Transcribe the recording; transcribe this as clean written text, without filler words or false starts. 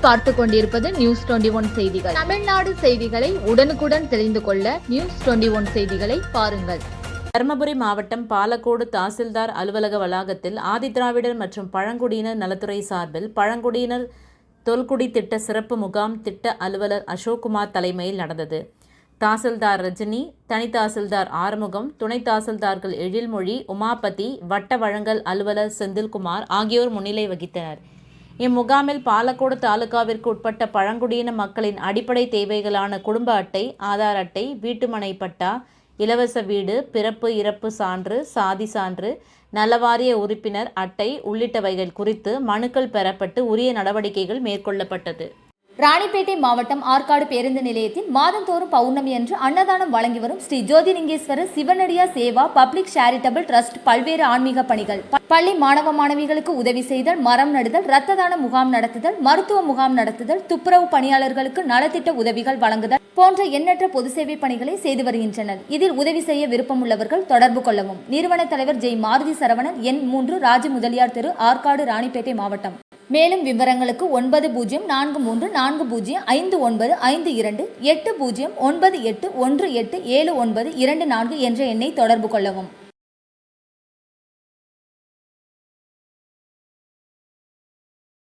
நீங்கள் பார்த்து கொண்டிருப்பது நியூஸ் 21 செய்திகள். தமிழ்நாடு செய்திகளை உடனுக்குடன் தெரிந்து கொள்ள நியூஸ் 21 செய்திகளை பாருங்கள். தருமபுரி மாவட்டம் பாலக்கோடு தாசில்தார் அலுவலக வளாகத்தில் ஆதிதிராவிடர் மற்றும் பழங்குடியினர் நலத்துறை சார்பில் பழங்குடியினர் தொல்குடி திட்ட சிறப்பு முகாம் திட்ட அலுவலர் அசோக்குமார் தலைமையில் நடந்தது. தாசில்தார் ரஜினி, தனி தாசில்தார் ஆறுமுகம், துணை தாசில்தார்கள் எழில்மொழி, உமாபதி, வட்ட வழங்கல் அலுவலர் செந்தில்குமார் ஆகியோர் முன்னிலை வகித்தனர். இம்முகாமில் பாலக்கோடு தாலுகாவிற்கு உட்பட்ட பழங்குடியின மக்களின் அடிப்படை தேவைகளான குடும்ப அட்டை, ஆதார் அட்டை, வீட்டுமனை பட்டா, இலவச வீடு, பிறப்பு இறப்பு சான்று, சாதி சான்று, நலவாரிய உறுப்பினர் அட்டை உள்ளிட்டவைகள் குறித்து மனுக்கள் பெறப்பட்டு உரிய நடவடிக்கைகள் மேற்கொள்ளப்பட்டது. ராணிப்பேட்டை மாவட்டம் ஆற்காடு பேருந்து நிலையத்தில் மாதந்தோறும் பௌர்ணமி அன்று அன்னதானம் வழங்கி வரும் Sri Jothilingeswarar சிவனடியா Seva public charitable trust பல்வேறு ஆன்மீக பணிகள், பள்ளி மாணவ மாணவிகளுக்கு உதவி செய்தல், மரம் நடுதல், இரத்த தான முகாம் நடத்துதல், மருத்துவ முகாம் நடத்துதல், துப்புரவு பணியாளர்களுக்கு நலத்திட்ட உதவிகள் வழங்குதல் போன்ற எண்ணற்ற பொது சேவை பணிகளை செய்து வருகின்றனர். இதில் உதவி செய்ய விருப்பமுள்ளவர்கள் தொடர்பு கொள்ளவும். நிறுவன தலைவர் ஜெய் மாருதி சரவணன், எண் 3, ராஜ முதலியார் தெரு, ஆற்காடு, ராணிப்பேட்டை மாவட்டம். மேலும் விவரங்களுக்கு 9040405952 80981879 என்ற எண்ணை தொடர்பு கொள்ளவும்.